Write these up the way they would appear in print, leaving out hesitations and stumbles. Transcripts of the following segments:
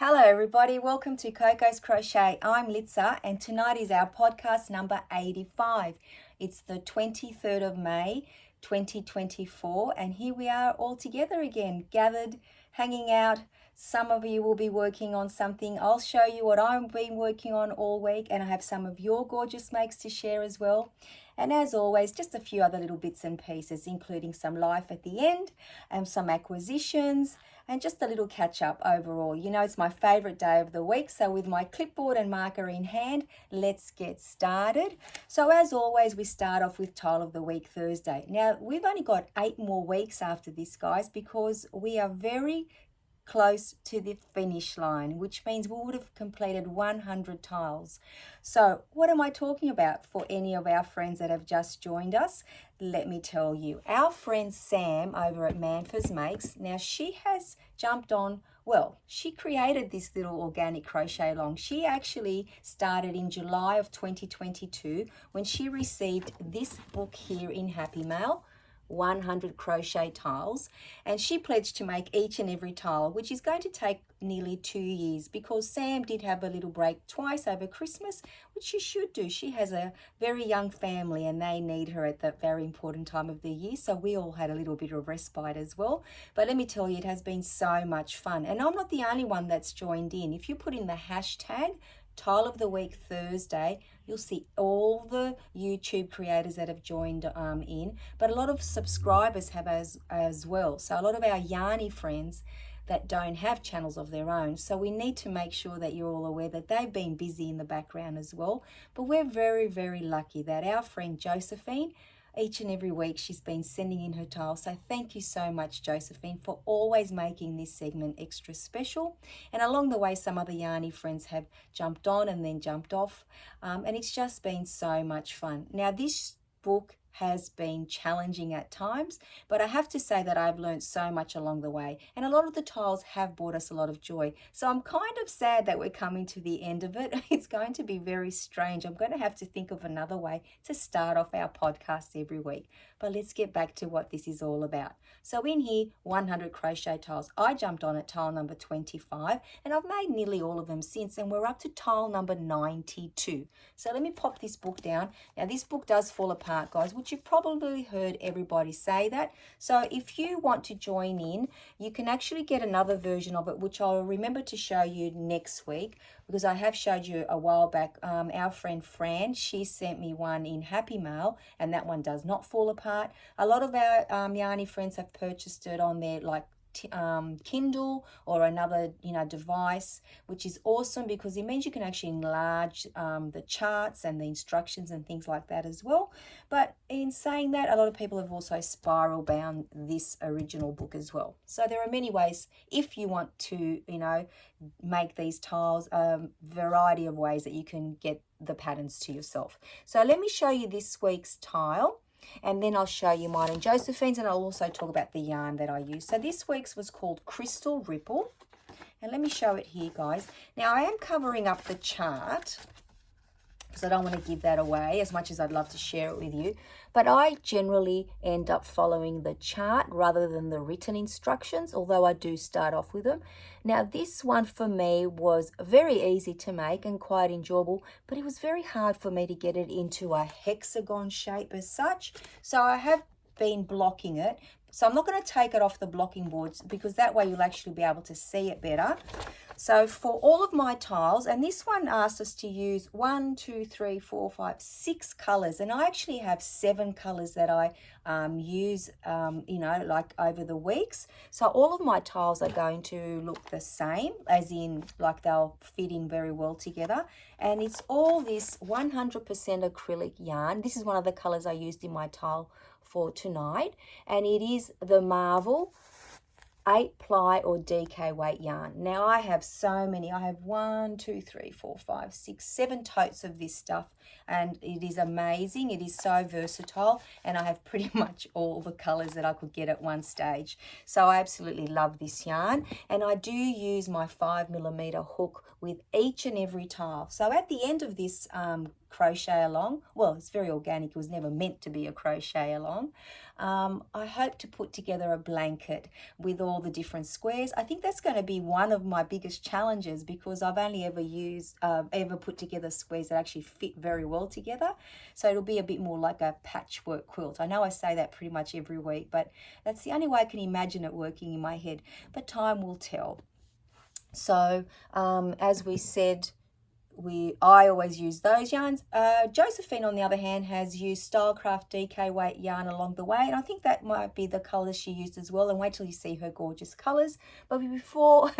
Hello everybody, welcome to Coco's Crochet. I'm Litza and tonight is our podcast number 85. It's the 23rd of May 2024 and here we are all together again, gathered, hanging out. Some of you will be working on something. I'll show you what I've been working on all week and I have some of your gorgeous makes to share as well. And as always, just a few other little bits and pieces, including some life at the end and some acquisitions and just a little catch up overall. You know, it's my favorite day of the week. So with my clipboard and marker in hand, let's get started. So as always, we start off with Tile of the Week Thursday. Now, we've only got 8 more weeks after this, guys, because we are very close to the finish line, which means we would have completed 100 tiles. So what am I talking about for any of our friends that have just joined us? Let me tell you, our friend Sam over at Manford's Makes, now she has jumped on, well, she created this little organic crochet along. She actually started in July of 2022 when she received this book here in Happy Mail, 100 crochet tiles, and she pledged to make each and every tile, which is going to take nearly 2 years because Sam did have a little break twice over Christmas, which she should do. She has a very young family and they need her at that very important time of the year, so we all had a little bit of respite as well. But let me tell you, it has been so much fun, and I'm not the only one that's joined in. If you put in the hashtag Tile of the Week Thursday, you'll see all the YouTube creators that have joined in, but a lot of subscribers have as well. So a lot of our Yarny friends that don't have channels of their own. So we need to make sure that you're all aware that they've been busy in the background as well. But we're very, very lucky that our friend Josephine, each and every week she's been sending in her tiles. So thank you so much, Josephine, for always making this segment extra special. And along the way, some other Yarny friends have jumped on and then jumped off. And it's just been so much fun. Now, this book has been challenging at times, but I have to say that I've learned so much along the way, and a lot of the tiles have brought us a lot of joy. So I'm kind of sad that we're coming to the end of it. It's going to be very strange. I'm going to have to think of another way to start off our podcast every week. But let's get back to what this is all about. So in here, 100 crochet tiles. I jumped on at tile number 25 and I've made nearly all of them since, and we're up to tile number 92. So let me pop this book down. Now this book does fall apart, guys, which you've probably heard everybody say that. So if you want to join in, you can actually get another version of it, which I'll remember to show you next week, because I have showed you a while back. Our friend Fran, she sent me one in Happy Mail, and that one does not fall apart. A lot of our Yarny friends have purchased it on their Kindle or another device, which is awesome because it means you can actually enlarge the charts and the instructions and things like that as well. But in saying that, a lot of people have also spiral bound this original book as well. So there are many ways if you want to make these tiles, a variety of ways that you can get the patterns to yourself. So let me show you this week's tile, and then I'll show you mine and Josephine's, and I'll also talk about the yarn that I use. So this week's was called Crystal Ripple, and let me show it here, guys. Now I am covering up the chart because I don't want to give that away as much as I'd love to share it with you, but I generally end up following the chart rather than the written instructions, although I do start off with them. Now this one for me was very easy to make and quite enjoyable, but it was very hard for me to get it into a hexagon shape as such, so I have been blocking it. So I'm not going to take it off the blocking boards because that way you'll actually be able to see it better. So for all of my tiles, and this one asked us to use 6 colors, and I actually have 7 colors that I use like over the weeks. So all of my tiles are going to look the same, as in like they'll fit in very well together. And it's all this 100% acrylic yarn. This is one of the colors I used in my tile for tonight, and it is the Marvel 8-ply or DK weight yarn. Now I have so many. I have 7 totes of this stuff, and it is amazing. It is so versatile, and I have pretty much all the colors that I could get at one stage. So I absolutely love this yarn, and I do use my 5mm hook with each and every tile. So at the end of this crochet along. Well, it's very organic. It was never meant to be a crochet along. I hope to put together a blanket with all the different squares. I think that's going to be one of my biggest challenges because I've only ever put together squares that actually fit very well together. So it'll be a bit more like a patchwork quilt. I know I say that pretty much every week, but that's the only way I can imagine it working in my head. But time will tell. So as we said, I always use those yarns. Josephine, on the other hand, has used Stylecraft DK weight yarn along the way, and I think that might be the colours she used as well. And wait till you see her gorgeous colours. But before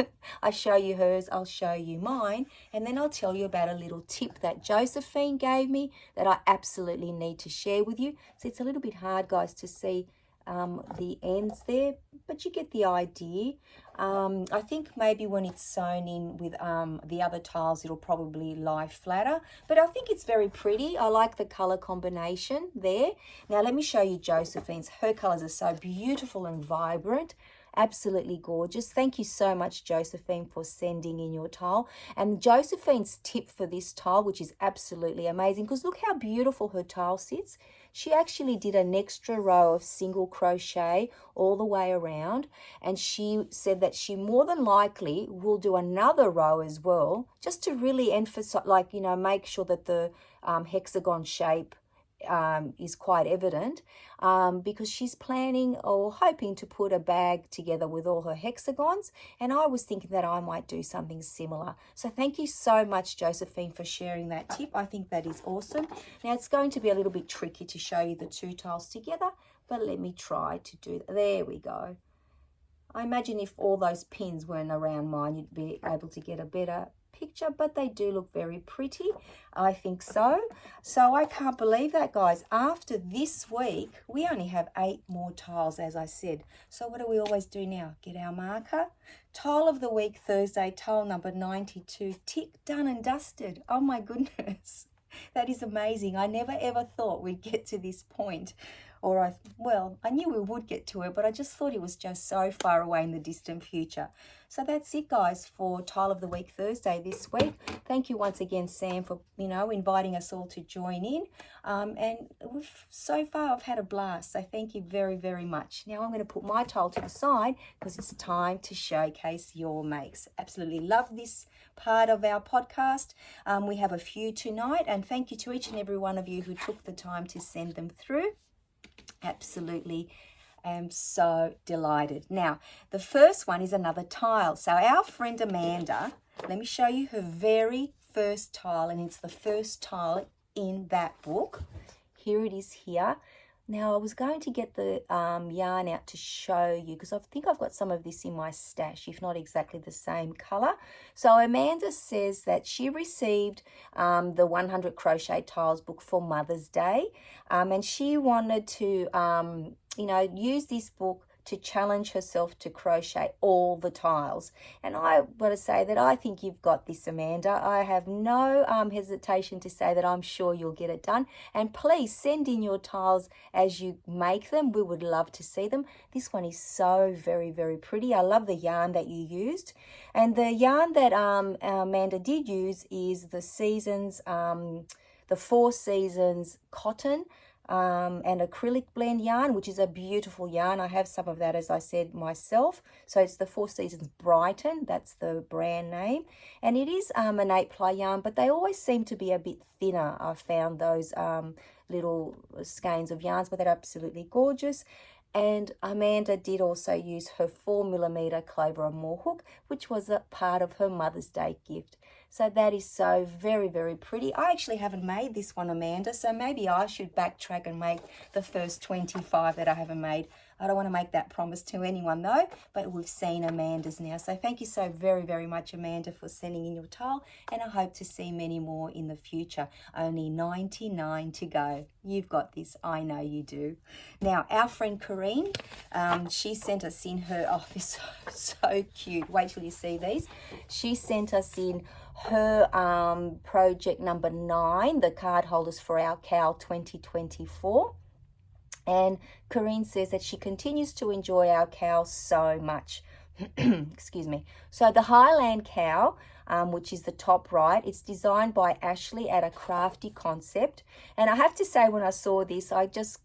I show you hers, I'll show you mine, and then I'll tell you about a little tip that Josephine gave me that I absolutely need to share with you. So it's a little bit hard, guys, to see the ends there, but you get the idea. I think maybe when it's sewn in with the other tiles, it'll probably lie flatter, but I think it's very pretty. I like the color combination there. Now let me show you Josephine's. Her colors are so beautiful and vibrant. Absolutely gorgeous. Thank you so much, Josephine, for sending in your tile. And Josephine's tip for this tile, which is absolutely amazing, because look how beautiful her tile sits. She actually did an extra row of single crochet all the way around, and she said that she more than likely will do another row as well, just to really emphasize, like, you know, make sure that the hexagon shape is quite evident, because she's planning or hoping to put a bag together with all her hexagons, and I was thinking that I might do something similar. So thank you so much, Josephine, for sharing that tip. I think that is awesome. Now it's going to be a little bit tricky to show you the two tiles together, but let me try to do that. There we go. I imagine if all those pins weren't around mine, you'd be able to get a better picture, but they do look very pretty. I think so. So I can't believe that, guys. After this week, we only have 8 more tiles, as I said. So what do we always do now? Get our marker. Tile of the week, Thursday, tile number 92. Tick, done and dusted. Oh my goodness. That is amazing. I never ever thought we'd get to this point. Well, I knew we would get to it, but I just thought it was just so far away in the distant future. So that's it, guys, for Tile of the Week Thursday this week. Thank you once again, Sam, for, you know, inviting us all to join in. And so far I've had a blast, so thank you very, very much. Now I'm going to put my tile to the side because it's time to showcase your makes. Absolutely love this part of our podcast. We have a few tonight, and thank you to each and every one of you who took the time to send them through. Absolutely am so delighted. Now, the first one is another tile. So our friend Amanda, let me show you her very first tile, and it's the first tile in that book. Here it is here. Now, I was going to get the yarn out to show you because I think I've got some of this in my stash, if not exactly the same colour. So Amanda says that she received the 100 Crochet Tiles book for Mother's Day, and she wanted to, you know, use this book to challenge herself to crochet all the tiles. And I want to say that I think you've got this, Amanda. I have no hesitation to say that I'm sure you'll get it done. And please send in your tiles as you make them. We would love to see them. This one is so very, very pretty. I love the yarn that you used. And the yarn that Amanda did use is the Seasons, the 4 Seasons cotton, and acrylic blend yarn, which is a beautiful yarn. I have some of that, as I said, myself. So it's the 4 Seasons Brighton, that's the brand name, and it is an 8-ply yarn, but they always seem to be a bit thinner. I've found those little skeins of yarns, but they're absolutely gorgeous. And Amanda did also use her 4mm Clover and More hook, which was a part of her Mother's Day gift. So that is so very, very pretty. I actually haven't made this one, Amanda, so maybe I should backtrack and make the first 25 that I haven't made. I don't want to make that promise to anyone though, but we've seen Amanda's now. So thank you so very, very much, Amanda, for sending in your tile, and I hope to see many more in the future. Only 99 to go. You've got this. I know you do. Now, our friend Corinne, she sent us in her, oh, this is so cute. Wait till you see these. She sent us in her project number 9, the card holders for our cow 2024. And Corinne says that she continues to enjoy our cows so much. Excuse me. So the Highland cow, which is the top right, it's designed by Ashley at A Crafty Concept. And I have to say, when I saw this, I just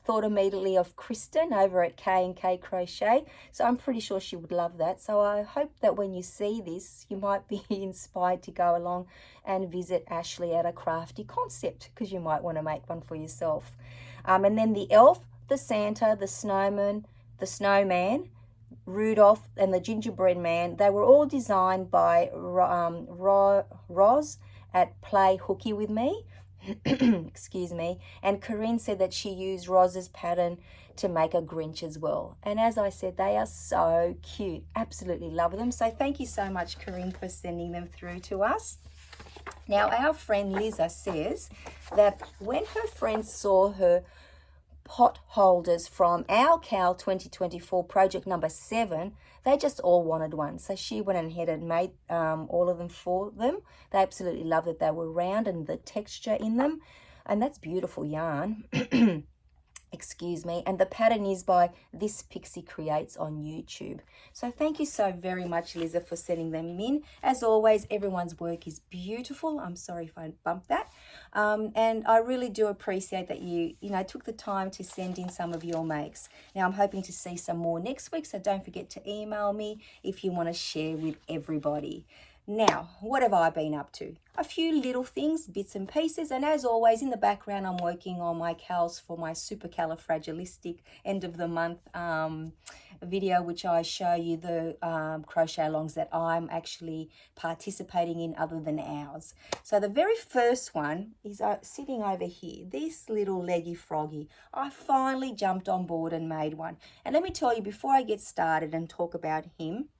thought immediately of Kristen over at K&K Crochet. So I'm pretty sure she would love that. So I hope that when you see this, you might be inspired to go along and visit Ashley at A Crafty Concept, because you might want to make one for yourself. And then the elf, the Santa, the snowman, the snowman, Rudolph, and the gingerbread man, they were all designed by Roz at Play Hooky With Me. Excuse me. And Corinne said that she used Roz's pattern to make a Grinch as well. And as I said, they are so cute. Absolutely love them. So thank you so much, Corinne, for sending them through to us. Now, our friend Liza says that when her friends saw her pot holders from our Cal 2024 project number 7, they just all wanted one. So she went ahead and made all of them for them. They absolutely loved that they were round and the texture in them. And that's beautiful yarn. Excuse me. And the pattern is by This Pixie Creates on YouTube. So thank you so very much, Liza, for sending them in. As always, everyone's work is beautiful. I'm sorry if I bumped that. And I really do appreciate that you took the time to send in some of your makes. Now, I'm hoping to see some more next week, so don't forget to email me if you want to share with everybody. Now, what have I been up to? A few little things, bits and pieces, and as always, in the background, I'm working on my cals for my supercalifragilistic end of the month video, which I show you the crochet alongs that I'm actually participating in other than ours. So the very first one is sitting over here, this little leggy froggy. I finally jumped on board and made one. And let me tell you, before I get started and talk about him,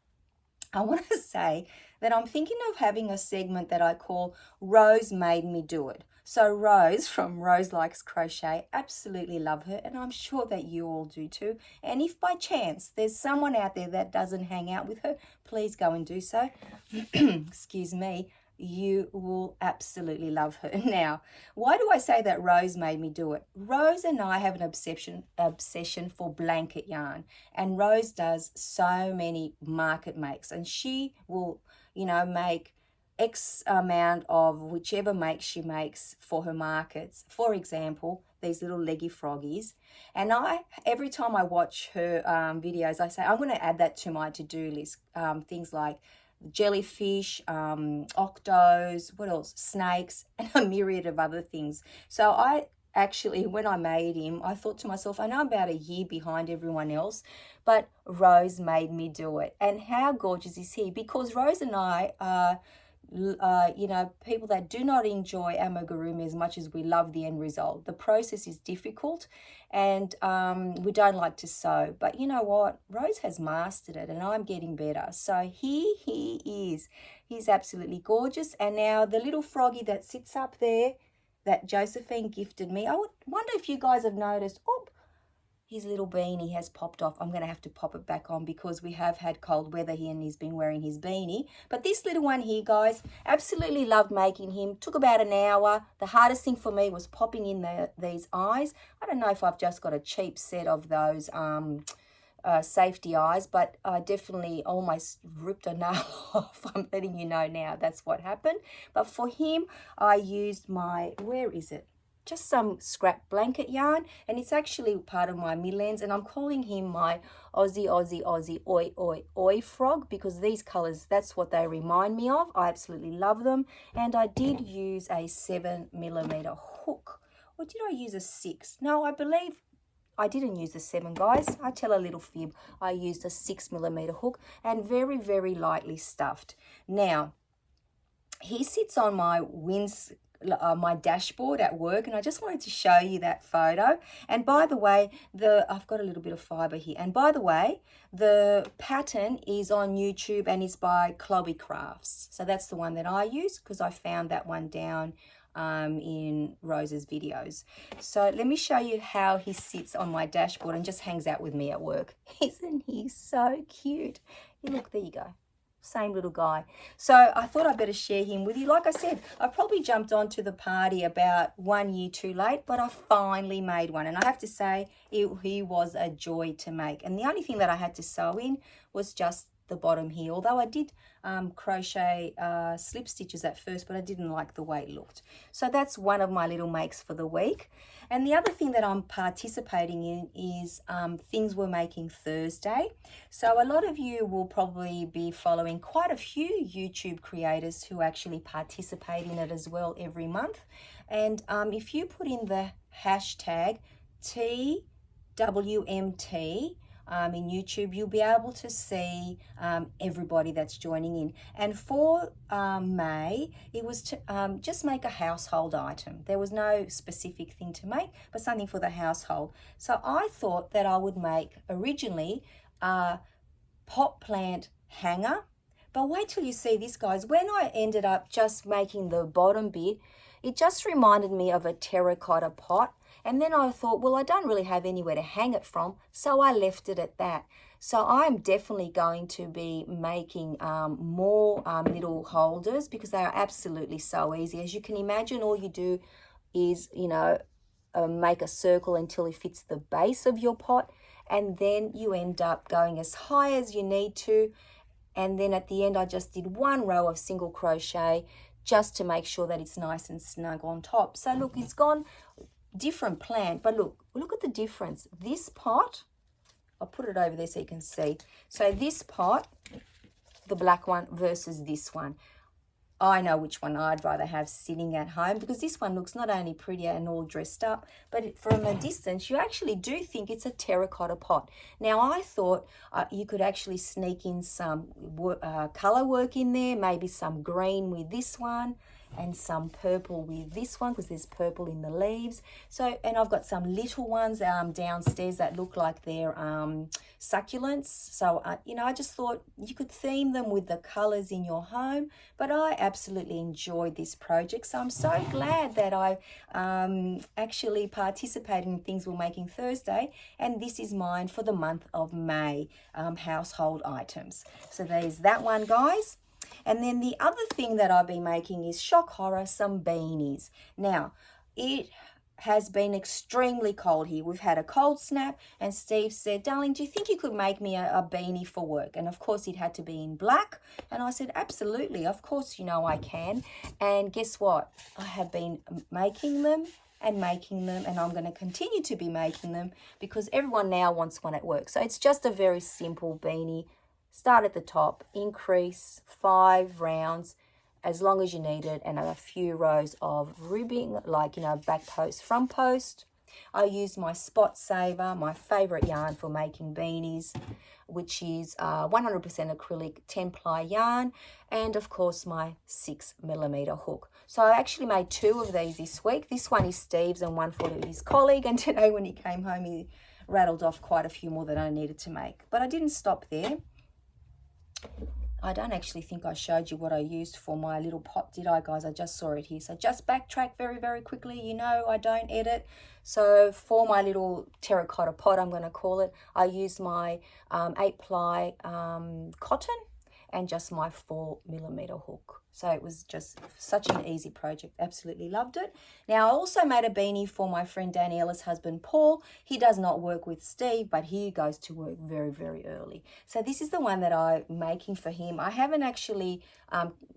I want to say that I'm thinking of having a segment that I call Rose Made Me Do It. So Rose from Rose Likes Crochet, absolutely love her, and I'm sure that you all do too. And if by chance there's someone out there that doesn't hang out with her, please go and do so. Excuse me. You will absolutely love her. Now, why do I say that Rose made me do it? Rose and I have an obsession for blanket yarn, and Rose does so many market makes, and she will, make X amount of whichever make she makes for her markets. For example, these little leggy froggies. And every time I watch her videos, I say, I'm going to add that to my to-do list. Things like jellyfish, octos, what else? Snakes, and a myriad of other things. So I actually, when I made him, I thought to myself, I know I'm about a year behind everyone else, but Rose made me do it. And how gorgeous is he? Because Rose and I are people that do not enjoy amigurumi as much as we love the end result. The process is difficult, and we don't like to sew. But you know what? Rose has mastered it, and I'm getting better. So here he is. He's absolutely gorgeous. And now the little froggy that sits up there that Josephine gifted me, I wonder if you guys have noticed, his little beanie has popped off. I'm going to have to pop it back on because we have had cold weather here and he's been wearing his beanie. But this little one here, guys, absolutely loved making him. Took about an hour. The hardest thing for me was popping in these eyes. I don't know if I've just got a cheap set of those safety eyes, but I definitely almost ripped a nail off. I'm letting you know now that's what happened. But for him, I used my, where is it? Just some scrap blanket yarn, and it's actually part of my Midlands, and I'm calling him my Aussie oi oi oi frog because these colors, that's what they remind me of. I absolutely love them. And I did use a 7mm hook, or did I use a 6? No, I believe I didn't use the 7, guys. I tell a little fib. I used a 6mm hook and very, very lightly stuffed. Now, he sits on my my dashboard at work, and I just wanted to show you that photo. And by the way, I've got a little bit of fiber here, and by the way, the pattern is on YouTube and it's by Chloe Crafts. So that's the one that I use because I found that one down in Rose's videos. So let me show you how he sits on my dashboard and just hangs out with me at work. Isn't he so cute? Look, there you go. Same little guy. So I thought I'd better share him with you. Like I said, I probably jumped onto the party about 1 year too late, but I finally made one. And I have to say, he was a joy to make. And the only thing that I had to sew in was just the bottom here, although I did crochet slip stitches at first, but I didn't like the way it looked. So that's one of my little makes for the week. And the other thing that I'm participating in is things we're making Thursday. So a lot of you will probably be following quite a few YouTube creators who actually participate in it as well every month. And if you put in the hashtag TWMT in YouTube, you'll be able to see everybody that's joining in. And for May, it was to just make a household item. There was no specific thing to make, but something for the household. So I thought that I would make originally a pot plant hanger. But wait till you see this, guys. When I ended up just making the bottom bit, it just reminded me of a terracotta pot. And then I thought, well, I don't really have anywhere to hang it from, so I left it at that. So I'm definitely going to be making more little holders, because they are absolutely so easy. As you can imagine, all you do is, make a circle until it fits the base of your pot, and then you end up going as high as you need to. And then at the end, I just did one row of single crochet just to make sure that it's nice and snug on top. So look, it's gone different plant, but look at the difference. This pot, I'll put it over there so you can see. So this pot, the black one, versus this one. I know which one I'd rather have sitting at home, because this one looks not only prettier and all dressed up, but from a distance you actually do think it's a terracotta pot. Now I thought you could actually sneak in some color work in there, maybe some green with this one and some purple with this one, because there's purple in the leaves. So, and I've got some little ones downstairs that look like they're succulents. So, I just thought you could theme them with the colors in your home. But I absolutely enjoyed this project. So I'm so glad that I actually participated in things we're making Thursday. And this is mine for the month of May, household items. So there's that one, guys. And then the other thing that I've been making is, shock horror, some beanies. Now, it has been extremely cold here. We've had a cold snap, and Steve said, darling, do you think you could make me a beanie for work? And of course it had to be in black. And I said, absolutely, of course, I can. And guess what? I have been making them, and I'm going to continue to be making them, because everyone now wants one at work. So it's just a very simple beanie. Start at the top, increase 5 rounds as long as you need it, and a few rows of ribbing, like, back post, front post. I use my Spot Saver, my favorite yarn for making beanies, which is 100% acrylic 10-ply yarn, and of course my 6mm hook. So I actually made 2 of these this week. This one is Steve's and one for his colleague, and today when he came home he rattled off quite a few more that I needed to make. But I didn't stop there. I don't actually think I showed you what I used for my little pot, did I, guys? I just saw it here. So just backtrack very, very quickly. I don't edit. So for my little terracotta pot, I'm going to call it, I used my 8-ply cotton and just my 4mm hook. So it was just such an easy project. Absolutely loved it. Now, I also made a beanie for my friend Daniela's husband, Paul. He does not work with Steve, but he goes to work very, very early. So this is the one that I'm making for him. I haven't actually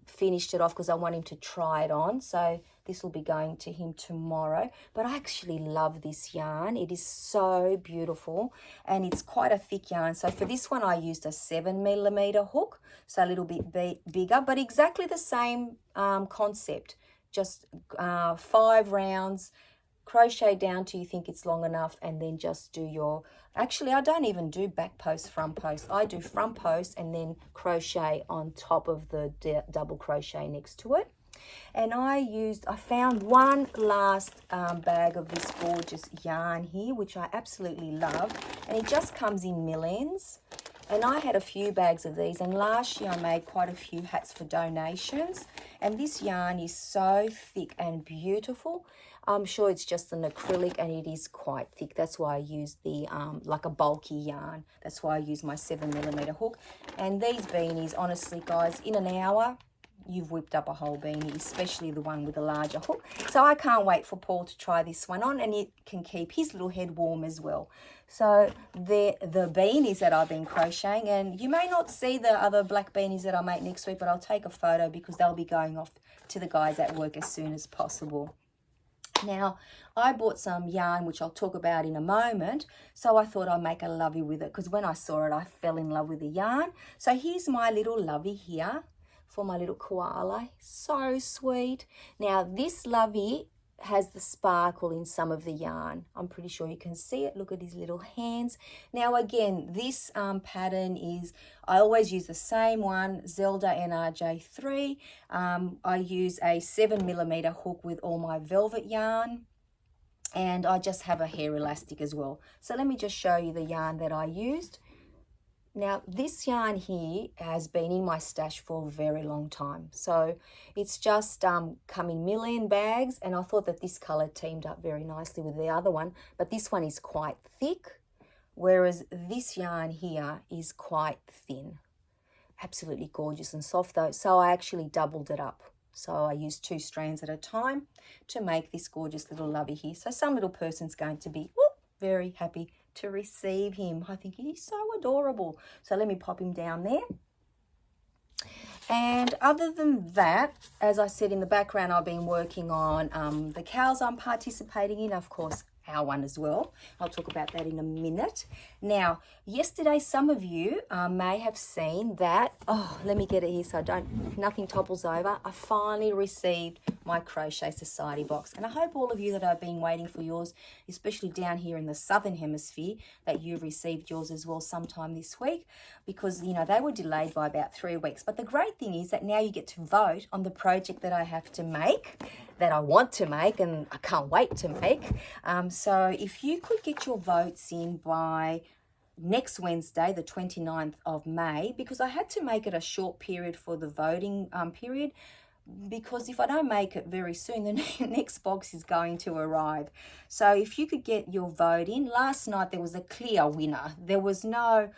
finished it off because I want him to try it on. So this will be going to him tomorrow. But I actually love this yarn. It is so beautiful, and it's quite a thick yarn. So for this one, I used a 7mm hook, so a little bit bigger, but exactly the same concept. Just 5 rounds, crochet down till you think it's long enough, and then just do your, actually I don't even do back post, front post. I do front post and then crochet on top of the double crochet next to it. And I found one last bag of this gorgeous yarn here, which I absolutely love, and it just comes in millings. And I had a few bags of these, and last year I made quite a few hats for donations. And this yarn is so thick and beautiful. I'm sure it's just an acrylic, and it is quite thick. That's why I use the like a bulky yarn. That's why I use my 7mm hook. And these beanies, honestly, guys, in an hour, you've whipped up a whole beanie, especially the one with the larger hook. So I can't wait for Paul to try this one on, and it can keep his little head warm as well. So the beanies that I've been crocheting, and you may not see the other black beanies that I make next week, but I'll take a photo because they'll be going off to the guys at work as soon as possible. Now, I bought some yarn, which I'll talk about in a moment, so I thought I'd make a lovey with it because when I saw it, I fell in love with the yarn. So here's my little lovey here for my little koala. So sweet. Now, this lovey has the sparkle in some of the yarn. I'm pretty sure you can see it. Look at his little hands. Now, again, this pattern is, I always use the same one, Zelda NRJ3. I use a 7mm hook with all my velvet yarn, and I just have a hair elastic as well. So let me just show you the yarn that I used. Now, this yarn here has been in my stash for a very long time. So it's just come in million bags, and I thought that this colour teamed up very nicely with the other one. But this one is quite thick, whereas this yarn here is quite thin. Absolutely gorgeous and soft though. So I actually doubled it up. So I used 2 strands at a time to make this gorgeous little lovey here. So some little person's going to be very happy to receive him. I think he's so adorable. So let me pop him down there. And other than that, as I said in the background, I've been working on the cows I'm participating in, of course, our one as well. I'll talk about that in a minute. Now, yesterday, some of you may have seen that, let me get it here so nothing topples over. I finally received my Crochet Society box. And I hope all of you that have been waiting for yours, especially down here in the Southern Hemisphere, that you've received yours as well sometime this week, because, you know, they were delayed by about 3 weeks. But the great thing is that now you get to vote on the project that I have to make, that I want to make, and I can't wait to make. So if you could get your votes in by next Wednesday, the 29th of May, because I had to make it a short period for the voting period, because if I don't make it very soon, the next box is going to arrive. So if you could get your vote in. Last night there was a clear winner. There was no,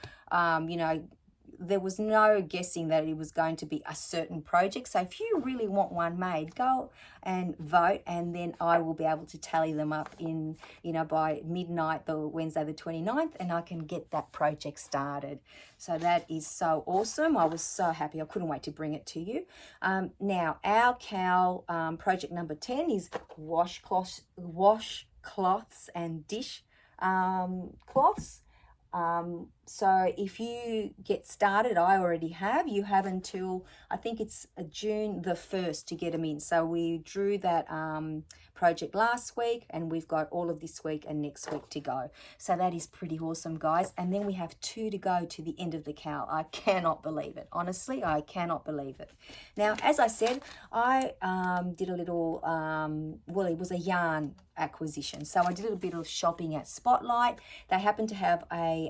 there was no guessing that it was going to be a certain project. So if you really want one made, go and vote, and then I will be able to tally them up in, by midnight, the Wednesday the 29th, and I can get that project started. So that is so awesome. I was so happy. I couldn't wait to bring it to you. Now, our cow project number 10 is washcloths and dish cloths. So if you get started, I already have, you have until, I think it's June the 1st to get them in. So we drew that project last week, and we've got all of this week and next week to go. So that is pretty awesome, guys. And then we have 2 to go to the end of the cow. I cannot believe it. Honestly, I cannot believe it. Now, as I said, I did a little, it was a yarn acquisition. So I did a little bit of shopping at Spotlight. They happen to have a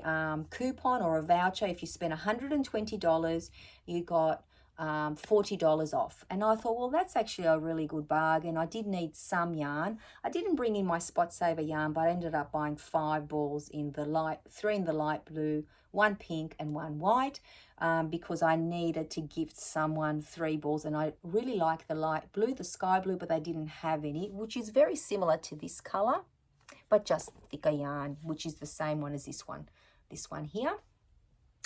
coupon or a voucher. If you spend $120, you got $40 off. And I thought, well, that's actually a really good bargain. I did need some yarn. I didn't bring in my Spot Saver yarn, but I ended up buying 5 balls in the light, 3 in the light blue, 1 pink and 1 white, because I needed to gift someone 3 balls, and I really like the light blue, the sky blue, but they didn't have any, which is very similar to this color, but just thicker yarn, which is the same one as this one here.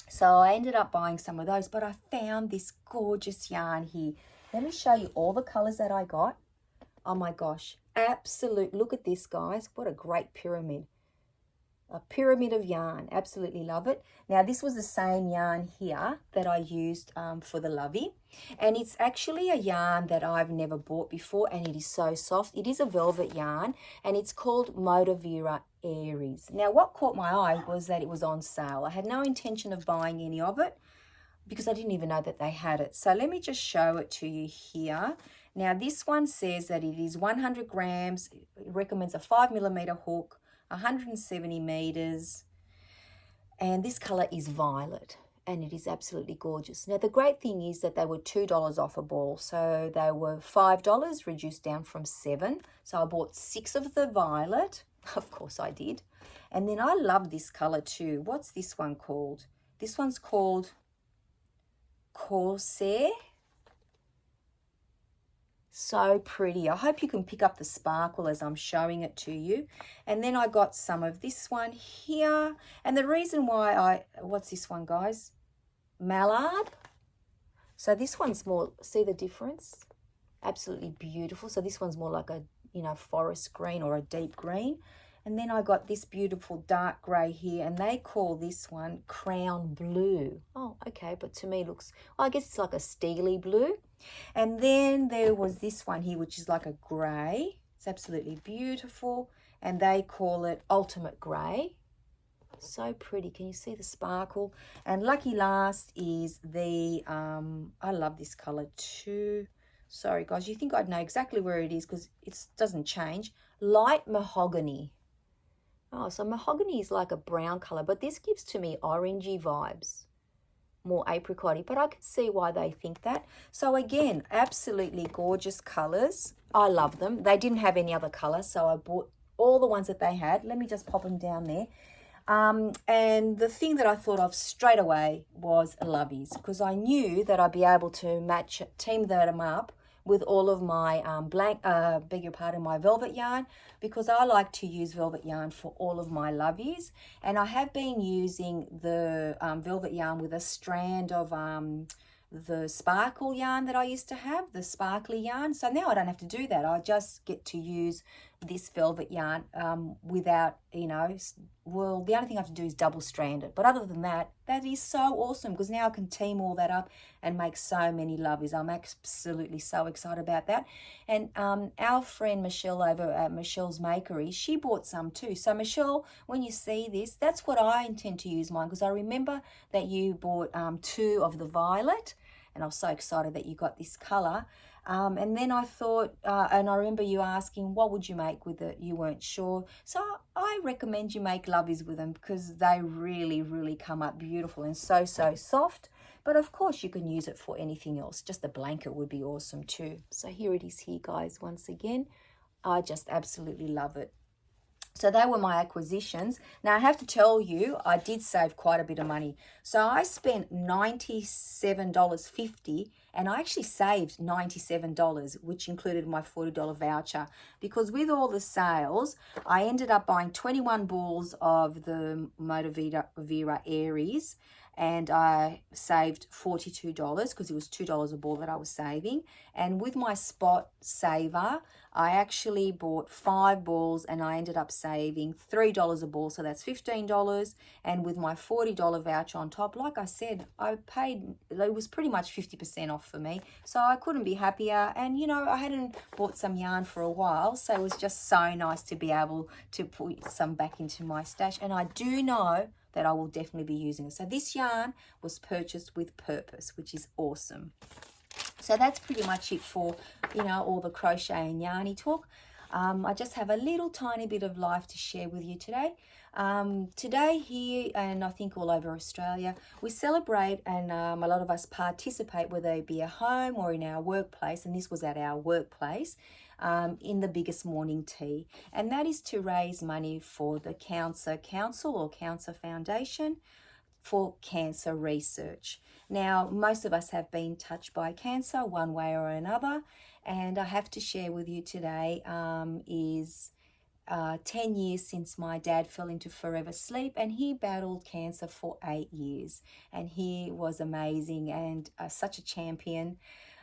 So I ended up buying some of those, but I found this gorgeous yarn here. Let me show you all the colors that I got. Oh my gosh, absolute, look at this, guys. What a great pyramid. A pyramid of yarn. Absolutely love it. Now, this was the same yarn here that I used for the lovey. And it's actually a yarn that I've never bought before, and it is so soft. It is a velvet yarn, and it's called Motivera Aries. Now, what caught my eye was that it was on sale. I had no intention of buying any of it because I didn't even know that they had it. So let me just show it to you here. Now, this one says that it is 100 grams. It recommends a 5mm hook, 170 meters, and this color is violet, and it is absolutely gorgeous. Now, the great thing is that they were $2 off a ball, so they were $5 reduced down from $7. So I bought 6 of the violet. Of course I did. And then I love this color too. What's this one called? This one's called Corsair. So pretty. I hope you can pick up the sparkle as I'm showing it to you. And then I got some of this one here. And the reason why what's this one, guys? Mallard. So this one's more, see the difference? Absolutely beautiful. So this one's more like a, forest green or a deep green. And then I got this beautiful dark grey here, and they call this one Crown Blue. Oh, okay, but to me it looks, well, I guess it's like a steely blue. And then there was this one here, which is like a grey. It's absolutely beautiful, and they call it Ultimate Grey. So pretty. Can you see the sparkle? And lucky last is the, I love this colour too. Sorry, guys, you think I'd know exactly where it is because it doesn't change. Light Mahogany. Oh, so mahogany is like a brown colour, but this gives to me orangey vibes, more apricot-y, but I can see why they think that. So again, absolutely gorgeous colours. I love them. They didn't have any other colour, so I bought all the ones that they had. Let me just pop them down there. And the thing that I thought of straight away was loveys, because I knew that I'd be able to team them up with all of my my velvet yarn, because I like to use velvet yarn for all of my loveys. And I have been using the velvet yarn with a strand of the sparkle yarn that I used to have, the sparkly yarn. So now I don't have to do that. I just get to use this velvet yarn without, well, the only thing I have to do is double strand it. But other than that, that is so awesome, because now I can team all that up and make so many loveys. I'm absolutely so excited about that. And our friend Michelle over at Michelle's Makery, she bought some too. So Michelle, when you see this, that's what I intend to use mine, because I remember that you bought 2 of the violet, and I was so excited that you got this colour. And then I thought, and I remember you asking, what would you make with it? You weren't sure. So I recommend you make loveys with them, because they really, really come up beautiful and so soft. But of course you can use it for anything else. Just a blanket would be awesome too. So here it is here, guys, once again. I just absolutely love it. So they were my acquisitions. Now I have to tell you, I did save quite a bit of money. So I spent $97.50, and I actually saved $97, which included my $40 voucher, because with all the sales, I ended up buying 21 balls of the Motivera Aries, and I saved $42 because it was $2 a ball that I was saving. And with my spot saver, I actually bought 5 balls, and I ended up saving $3 a ball, so that's $15. And with my $40 voucher on top, like I said, I paid, it was pretty much 50% off for me, so I couldn't be happier. And I hadn't bought some yarn for a while, so it was just so nice to be able to put some back into my stash. And I do know that I will definitely be using it. So this yarn was purchased with purpose, which is awesome. So that's pretty much it for, all the crochet and yarny talk. I just have a little tiny bit of life to share with you today. Today here, and I think all over Australia, we celebrate, and a lot of us participate, whether it be at home or in our workplace, and this was at our workplace, in the biggest morning tea. And that is to raise money for the Cancer Council or Cancer Foundation for cancer research. Now, most of us have been touched by cancer one way or another, and I have to share with you today is 10 years since my dad fell into forever sleep, and he battled cancer for 8 years, and he was amazing and such a champion,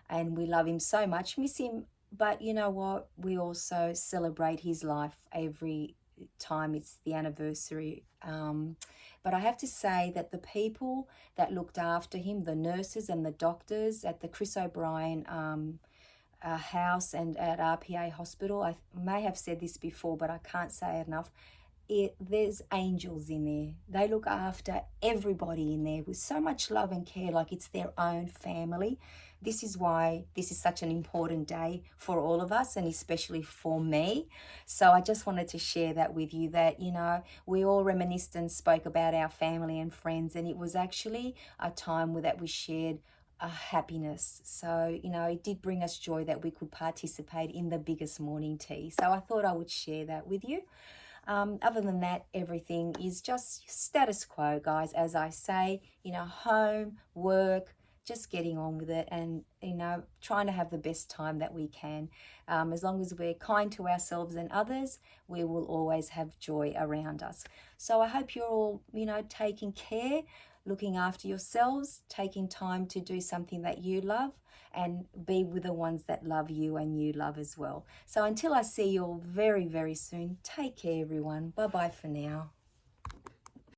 and we love him so much, miss him. But you know what? We also celebrate his life every time it's the anniversary. But I have to say that the people that looked after him, the nurses and the doctors at the Chris O'Brien house and at RPA Hospital, I may have said this before, but I can't say it enough. There's angels in there. They look after everybody in there with so much love and care, like it's their own family. This is why this is such an important day for all of us, and especially for me. So I just wanted to share that with you, that, we all reminisced and spoke about our family and friends, and it was actually a time that we shared a happiness. So, it did bring us joy that we could participate in the biggest morning tea. So I thought I would share that with you. Other than that, everything is just status quo, guys. As I say, home, work, just getting on with it and, you know, trying to have the best time that we can. As long as we're kind to ourselves and others, we will always have joy around us. So I hope you're all, you know, taking care, looking after yourselves, taking time to do something that you love, and be with the ones that love you and you love as well. So until I see you all very, very soon, take care, everyone. Bye-bye for now.